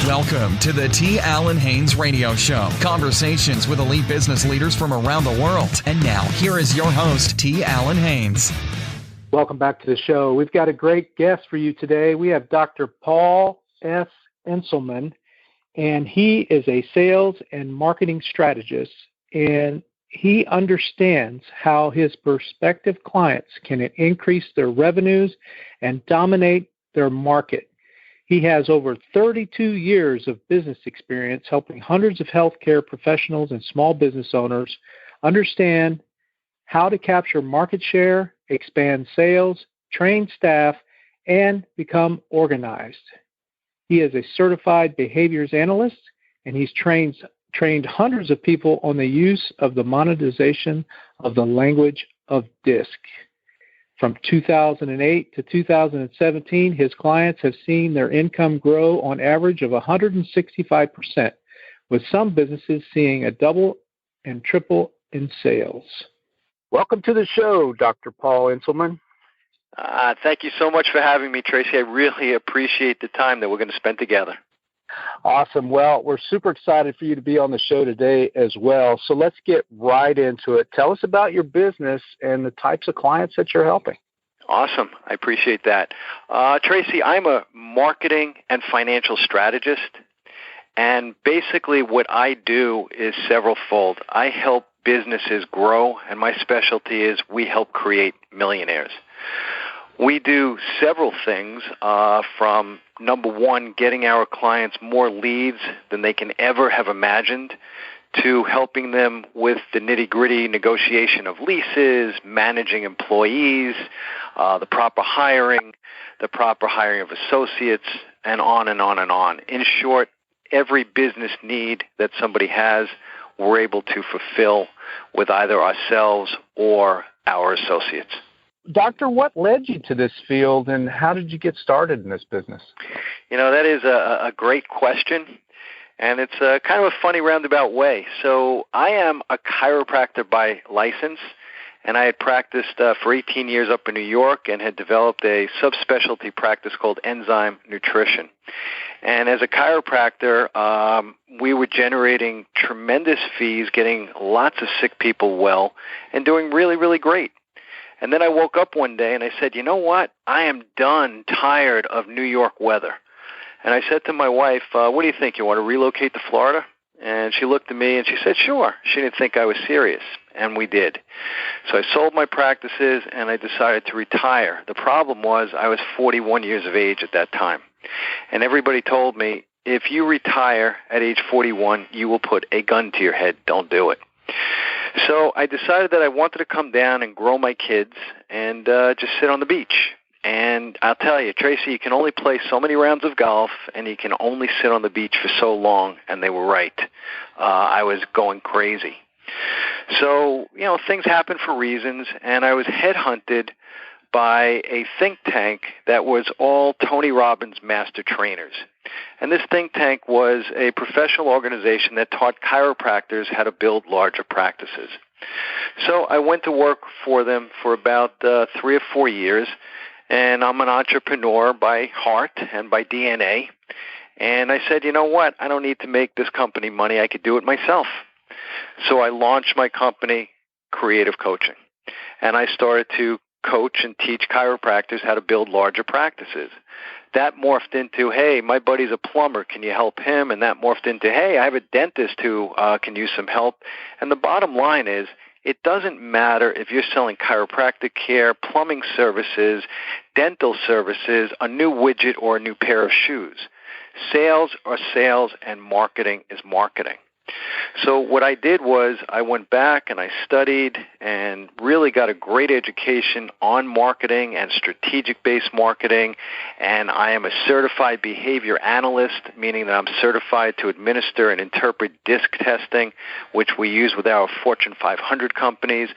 Welcome to the T. Allen Haynes Radio Show. Conversations with elite business leaders from around the world. And now, here is your host, T. Allen Haynes. Welcome back to the show. We've got a great guest for you today. We have Dr. Paul S. Inselman, and he is a sales and marketing strategist, and he understands how his prospective clients can increase their revenues and dominate their market. He has over 32 years of business experience helping hundreds of healthcare professionals and small business owners understand how to capture market share, expand sales, train staff, and become organized. He is a certified behaviors analyst, and he's trained hundreds of people on the use of the monetization of the language of DISC. From 2008 to 2017, his clients have seen their income grow on average of 165%, with some businesses seeing a double and triple in sales. Welcome to the show, Dr. Paul Inselman. Thank you so much for having me, Tracy. I really appreciate the time that we're going to spend together. Awesome. Well, we're super excited for you to be on the show today as well. So let's get right into it. Tell us about your business and the types of clients that you're helping. Awesome. I appreciate that. Tracy, I'm a marketing and financial strategist. And basically what I do is several-fold. I help businesses grow, and my specialty is we help create millionaires. We do several things from, number one, getting our clients more leads than they can ever have imagined, to helping them with the nitty-gritty negotiation of leases, managing employees, the proper hiring of associates, and on and on and on. In short, every business need that somebody has, we're able to fulfill with either ourselves or our associates. Doctor, what led you to this field, and how did you get started in this business? You know, that is a great question, and it's kind of a funny roundabout way. So I am a chiropractor by license, and I had practiced for 18 years up in New York and had developed a subspecialty practice called enzyme nutrition. And as a chiropractor, we were generating tremendous fees, getting lots of sick people well, and doing really, really great. And then I woke up one day and I said, you know what? I am tired of New York weather. And I said to my wife, what do you think? You want to relocate to Florida? And she looked at me and she said, sure. She didn't think I was serious. And we did. So I sold my practices and I decided to retire. The problem was I was 41 years of age at that time. And everybody told me, if you retire at age 41, you will put a gun to your head. Don't do it. So I decided that I wanted to come down and grow my kids and just sit on the beach. And I'll tell you, Tracy, you can only play so many rounds of golf, and you can only sit on the beach for so long, and they were right. I was going crazy. So, you know, things happen for reasons, and I was headhunted by a think tank that was all Tony Robbins master trainers. And this think tank was a professional organization that taught chiropractors how to build larger practices. So I went to work for them for about 3 or 4 years, and I'm an entrepreneur by heart and by DNA. And I said, you know what? I don't need to make this company money. I could do it myself. So I launched my company, Creative Coaching, and I started to coach and teach chiropractors how to build larger practices. That morphed into, hey, my buddy's a plumber, can you help him? And that morphed into, hey, I have a dentist who can use some help. And the bottom line is, it doesn't matter if you're selling chiropractic care, plumbing services, dental services, a new widget, or a new pair of shoes. Sales are sales, and marketing is marketing. So what I did was I went back and I studied and really got a great education on marketing and strategic-based marketing, and I am a certified behavior analyst, meaning that I'm certified to administer and interpret DISC testing, which we use with our Fortune 500 companies.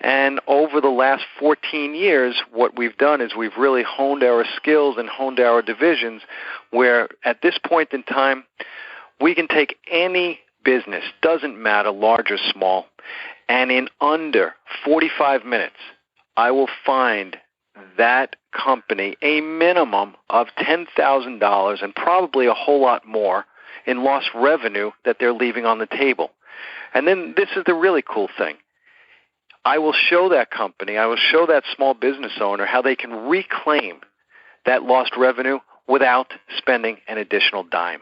And over the last 14 years, what we've done is we've really honed our skills and honed our divisions, where at this point in time, we can take any business, doesn't matter, large or small, and in under 45 minutes, I will find that company a minimum of $10,000 and probably a whole lot more in lost revenue that they're leaving on the table. And then this is the really cool thing. I will show that company, I will show that small business owner how they can reclaim that lost revenue without spending an additional dime.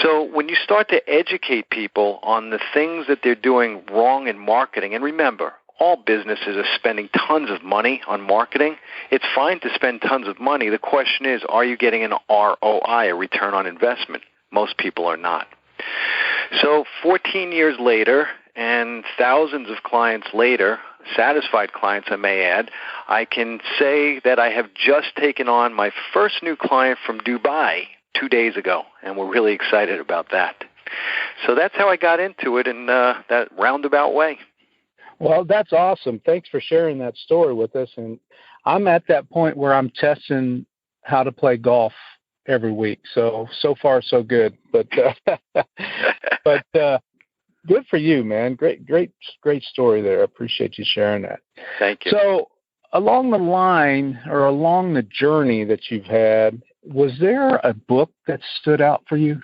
So when you start to educate people on the things that they're doing wrong in marketing, and remember, all businesses are spending tons of money on marketing. It's fine to spend tons of money. The question is, are you getting an ROI, a return on investment? Most people are not. So 14 years later, and thousands of clients later, satisfied clients I may add, I can say that I have just taken on my first new client from Dubai 2 days ago, and we're really excited about that. So that's how I got into it in that roundabout way. Well, that's awesome. Thanks for sharing that story with us. And I'm at that point where I'm testing how to play golf every week. So far, so good. But good for you, man. Great story there. I appreciate you sharing that. Thank you. So along the line or along the journey that you've had, was there a book that stood out for you?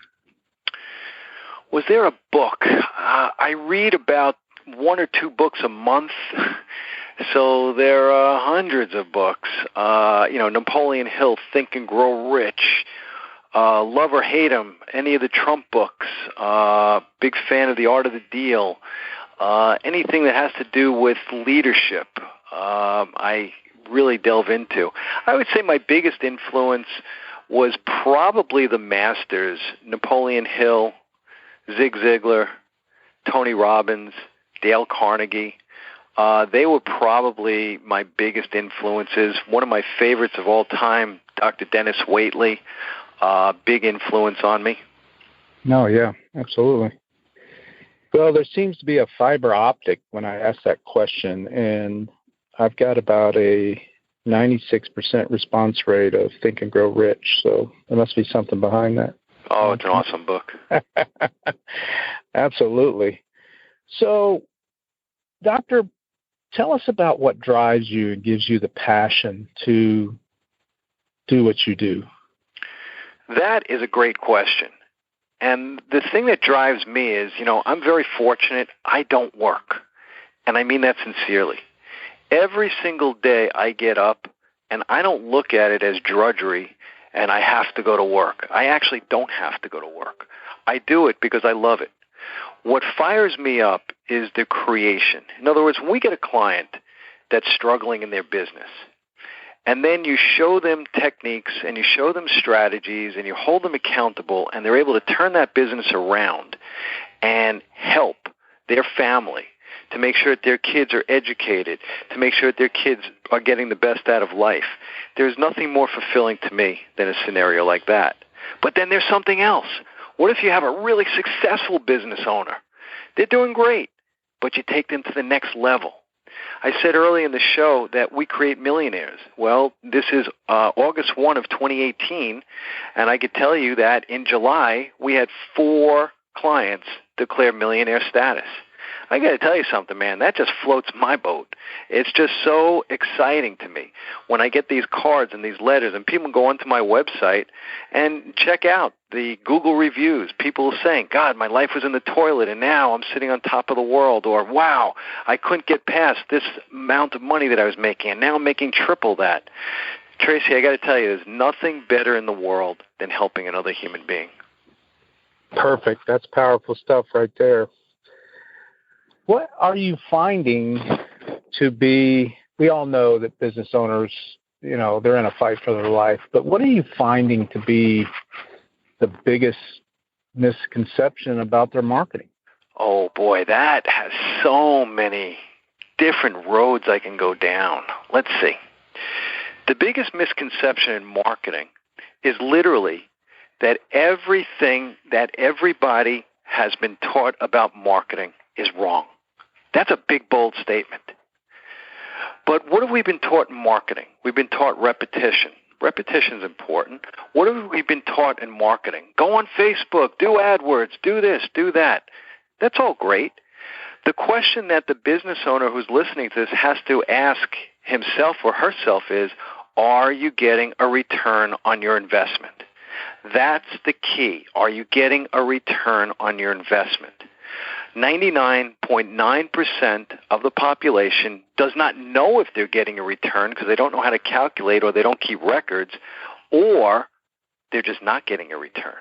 Was there a book? I read about 1 or 2 books a month, so there are hundreds of books. Napoleon Hill, Think and Grow Rich, Love or Hate 'Em, any of the Trump books, big fan of The Art of the Deal, anything that has to do with leadership, I really delve into. I would say my biggest influence was probably the masters, Napoleon Hill, Zig Ziglar, Tony Robbins, Dale Carnegie. They were probably my biggest influences. One of my favorites of all time, Dr. Dennis Waitley, big influence on me. No, yeah, absolutely. Well, there seems to be a fiber optic when I ask that question, and I've got about a 96% response rate of Think and Grow Rich, so there must be something behind that. Oh, it's an awesome book. Absolutely. So, Doctor, tell us about what drives you and gives you the passion to do what you do. That is a great question. And the thing that drives me is, I'm very fortunate I don't work. And I mean that sincerely. Every single day I get up and I don't look at it as drudgery and I have to go to work. I actually don't have to go to work. I do it because I love it. What fires me up is the creation. In other words, when we get a client that's struggling in their business, and then you show them techniques and you show them strategies and you hold them accountable and they're able to turn that business around and help their family to make sure that their kids are educated, to make sure that their kids are getting the best out of life. There's nothing more fulfilling to me than a scenario like that. But then there's something else. What if you have a really successful business owner? They're doing great, but you take them to the next level. I said early in the show that we create millionaires. Well, this is August 1 of 2018, and I could tell you that in July we had 4 clients declare millionaire status. I got to tell you something, man, that just floats my boat. It's just so exciting to me when I get these cards and these letters and people go onto my website and check out the Google reviews. People are saying, God, my life was in the toilet and now I'm sitting on top of the world, or wow, I couldn't get past this amount of money that I was making and now I'm making triple that. Tracy, I got to tell you, there's nothing better in the world than helping another human being. Perfect. That's powerful stuff right there. What are you finding to be, we all know that business owners, they're in a fight for their life, but what are you finding to be the biggest misconception about their marketing? Oh, boy, that has so many different roads I can go down. Let's see. The biggest misconception in marketing is literally that everything that everybody has been taught about marketing is wrong. That's a big, bold statement. But what have we been taught in marketing? We've been taught repetition. Repetition is important. What have we been taught in marketing? Go on Facebook, do AdWords, do this, do that. That's all great. The question that the business owner who's listening to this has to ask himself or herself is, are you getting a return on your investment? That's the key. Are you getting a return on your investment? 99.9% of the population does not know if they're getting a return because they don't know how to calculate, or they don't keep records, or they're just not getting a return.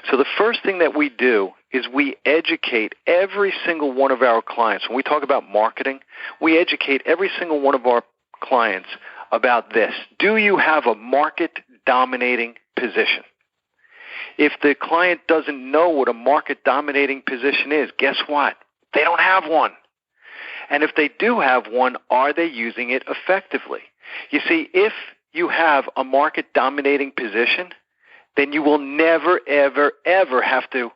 So the first thing that we do is we educate every single one of our clients. When we talk about marketing, we educate every single one of our clients about this. Do you have a market-dominating position? If the client doesn't know what a market-dominating position is, guess what? They don't have one. And if they do have one, are they using it effectively? You see, if you have a market-dominating position, then you will never, ever, ever have to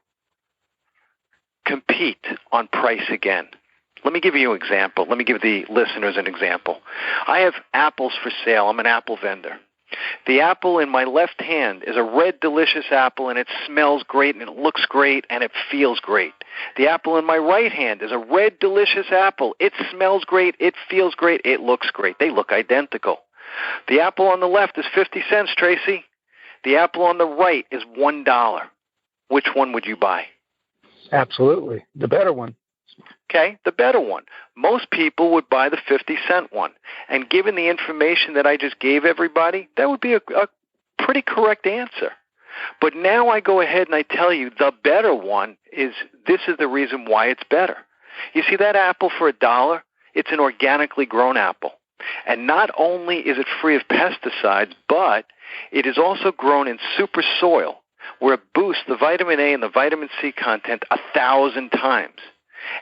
compete on price again. Let me give you an example. Let me give the listeners an example. I have apples for sale. I'm an apple vendor. The apple in my left hand is a red, delicious apple, and it smells great, and it looks great, and it feels great. The apple in my right hand is a red, delicious apple. It smells great, it feels great, it looks great. They look identical. The apple on the left is 50 cents, Tracy. The apple on the right is $1. Which one would you buy? Absolutely. The better one. Okay, the better one. Most people would buy the 50-cent one. And given the information that I just gave everybody, that would be a pretty correct answer. But now I go ahead and I tell you the better one is, this is the reason why it's better. You see that apple for $1, it's an organically grown apple. And not only is it free of pesticides, but it is also grown in super soil, where it boosts the vitamin A and the vitamin C content 1,000 times.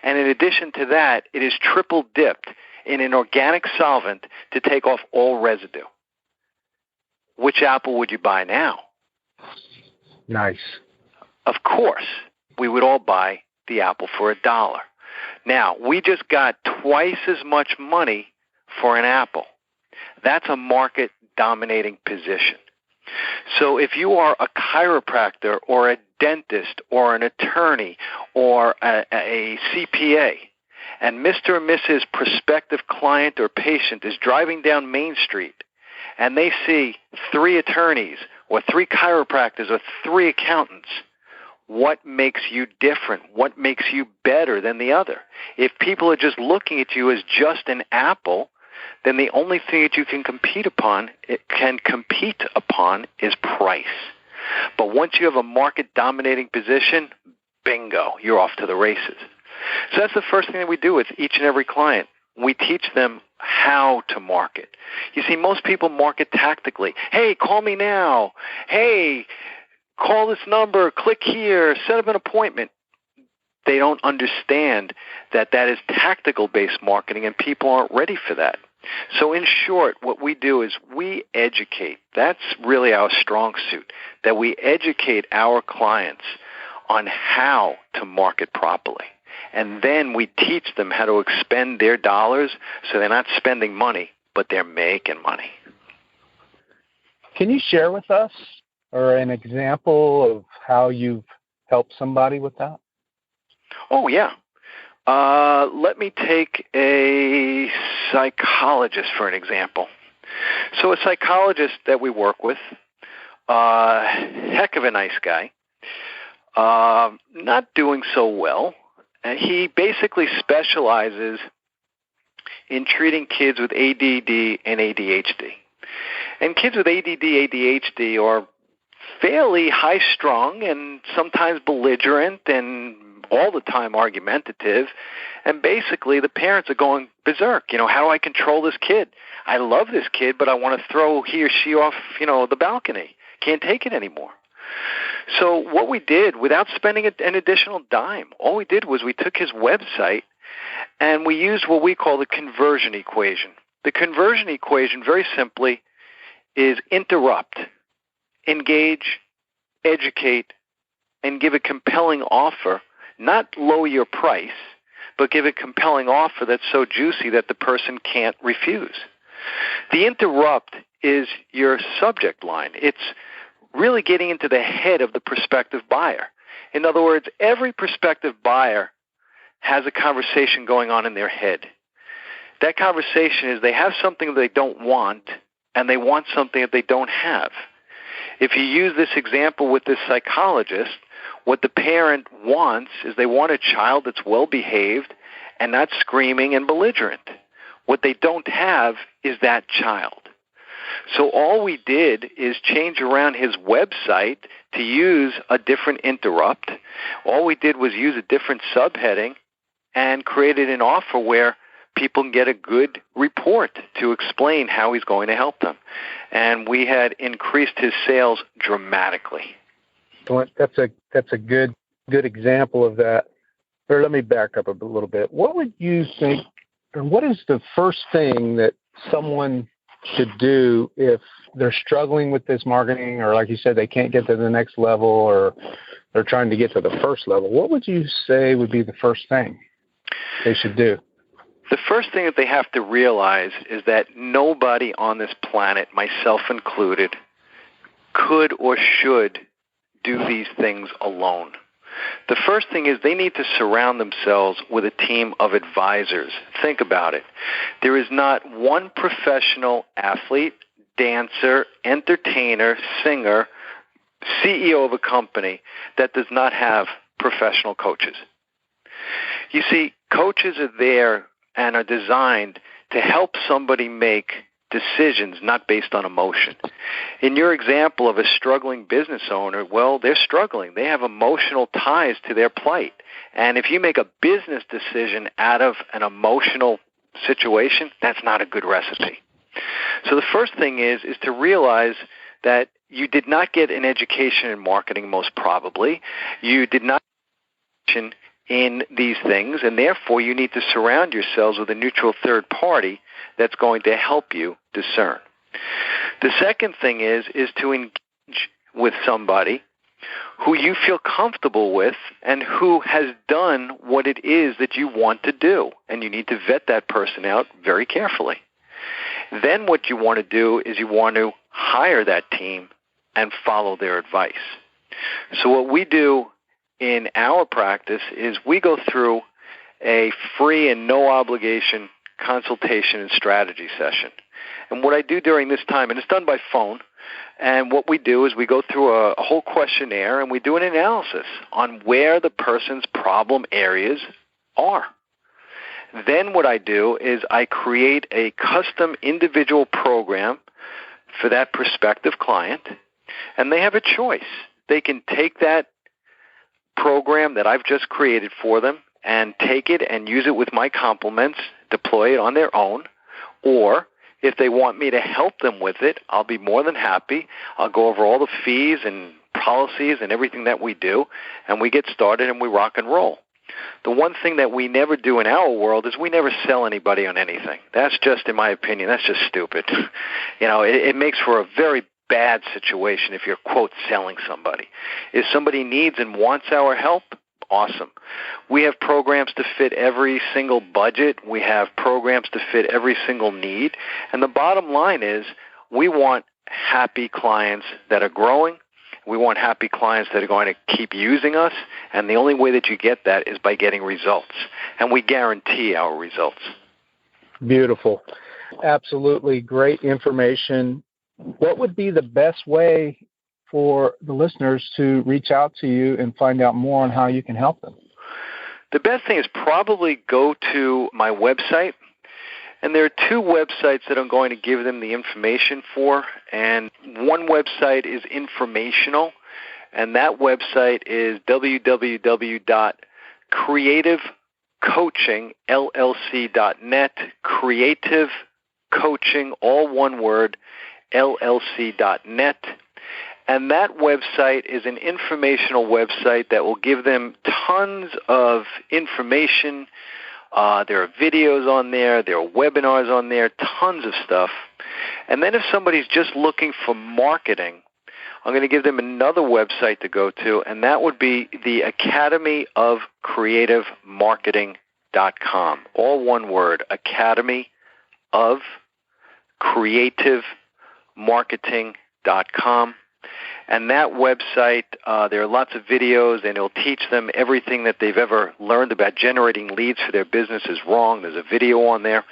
And in addition to that, it is triple dipped in an organic solvent to take off all residue. Which apple would you buy now? Nice. Of course, we would all buy the apple for $1. Now, we just got twice as much money for an apple. That's a market-dominating position. So if you are a chiropractor or a dentist or an attorney or a CPA, and Mr. or Mrs. prospective client or patient is driving down Main Street and they see 3 attorneys or 3 chiropractors or 3 accountants, what makes you different? What makes you better than the other? If people are just looking at you as just an apple, then the only thing that you can compete upon is price. But once you have a market-dominating position, bingo, you're off to the races. So that's the first thing that we do with each and every client. We teach them how to market. You see, most people market tactically. Hey, call me now. Hey, call this number, click here, set up an appointment. They don't understand that that is tactical-based marketing, and people aren't ready for that. So in short, what we do is we educate. That's really our strong suit, that we educate our clients on how to market properly. And then we teach them how to expend their dollars so they're not spending money, but they're making money. Can you share with us or an example of how you've helped somebody with that? Oh, yeah. Let me take a psychologist for an example. So a psychologist that we work with, heck of a nice guy, not doing so well. He basically specializes in treating kids with ADD and ADHD. And kids with ADD, ADHD are fairly high-strung and sometimes belligerent and all the time argumentative, and basically the parents are going berserk. How do I control this kid? I love this kid, but I want to throw he or she off, the balcony. Can't take it anymore. So what we did, without spending an additional dime, all we did was we took his website and we used what we call the conversion equation. The conversion equation, very simply, is interrupt, engage, educate, and give a compelling offer. Not lower your price, but give a compelling offer that's so juicy that the person can't refuse. The interrupt is your subject line. It's really getting into the head of the prospective buyer. In other words, every prospective buyer has a conversation going on in their head. That conversation is they have something that they don't want, and they want something that they don't have. If you use this example with this psychologist, what the parent wants is they want a child that's well-behaved and not screaming and belligerent. What they don't have is that child. So all we did is change around his website to use a different interrupt. All we did was use a different subheading and created an offer where people can get a good report to explain how he's going to help them. And we had increased his sales dramatically. Well, that's a good example of that. Or let me back up a little bit. What would you think, or what is the first thing that someone should do if they're struggling with this marketing, or like you said, they can't get to the next level, or they're trying to get to the first level? What would you say would be the first thing they should do? The first thing that they have to realize is that nobody on this planet, myself included, could or should do these things alone. The first thing is they need to surround themselves with a team of advisors. Think about it. There is not one professional athlete, dancer, entertainer, singer, CEO of a company that does not have professional coaches. You see, coaches are there and are designed to help somebody make decisions not based on emotion. In your example of a struggling business owner, well, they're struggling. They have emotional ties to their plight. And if you make a business decision out of an emotional situation, that's not a good recipe. So the first thing is to realize that you did not get an education in marketing, most probably. You did not in these things, and therefore you need to surround yourselves with a neutral third party that's going to help you discern. The second thing is to engage with somebody who you feel comfortable with and who has done what it is that you want to do, and you need to vet that person out very carefully. Then what you want to do is you want to hire that team and follow their advice. So what we do in our practice is we go through a free and no obligation consultation and strategy session. And what I do during this time, and it's done by phone, and what we do is we go through a whole questionnaire and we do an analysis on where the person's problem areas are. Then what I do is I create a custom individual program for that prospective client, and they have a choice. They can take that program that I've just created for them and take it and use it with my compliments, deploy it on their own, or if they want me to help them with it, I'll be more than happy. I'll go over all the fees and policies and everything that we do, and we get started and we rock and roll. The one thing that we never do in our world is we never sell anybody on anything. That's just, in my opinion, that's just stupid. It makes for a very bad situation if you're, quote, selling somebody. If somebody needs and wants our help, awesome. We have programs to fit every single budget. We have programs to fit every single need. And the bottom line is we want happy clients that are growing. We want happy clients that are going to keep using us. And the only way that you get that is by getting results. And we guarantee our results. Beautiful. Absolutely great information. What would be the best way for the listeners to reach out to you and find out more on how you can help them? The best thing is probably go to my website. And there are two websites that I'm going to give them the information for. And one website is informational, and that website is www.creativecoachingllc.net, Creative Coaching, all one word, llc.net. And that website is an informational website that will give them tons of information. There are videos on there. There are webinars on there, tons of stuff. And then if somebody's just looking for marketing, I'm going to give them another website to go to, and that would be the Academy of Creative Marketing.com. All one word, Academy of Creative Marketing.com. And that website, there are lots of videos, and it'll teach them everything that they've ever learned about generating leads for their business is wrong. There's a video on there,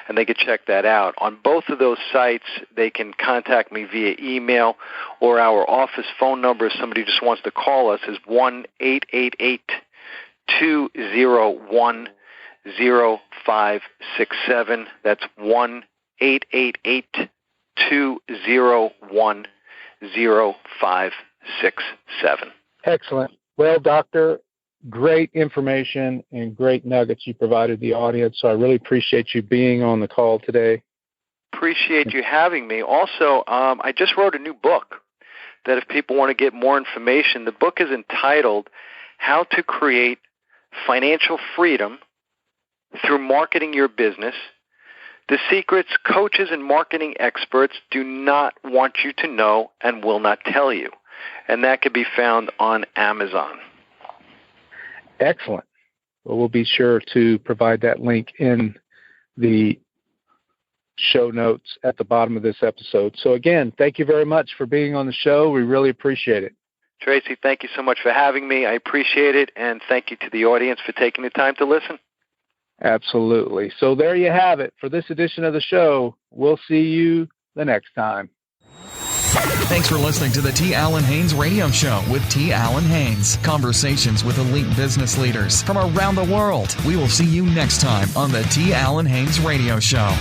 and they can check that out. On both of those sites, they can contact me via email, or our office phone number, if somebody just wants to call us, is 1-888-201-0567. That's 1-888-201-0567. Excellent. Well, Doctor, great information and great nuggets you provided the audience. So I really appreciate you being on the call today. Appreciate you having me. Also, I just wrote a new book that if people want to get more information, the book is entitled How to Create Financial Freedom Through Marketing Your Business. The secrets coaches and marketing experts do not want you to know and will not tell you. And that can be found on Amazon. Excellent. Well, we'll be sure to provide that link in the show notes at the bottom of this episode. So again, thank you very much for being on the show. We really appreciate it. Tracy, thank you so much for having me. I appreciate it. And thank you to the audience for taking the time to listen. Absolutely. So there you have it for this edition of the show. We'll see you the next time. Thanks for listening to the T. Allen Haynes Radio Show with T. Allen Haynes. Conversations with elite business leaders from around the world. We will see you next time on the T. Allen Haynes Radio Show.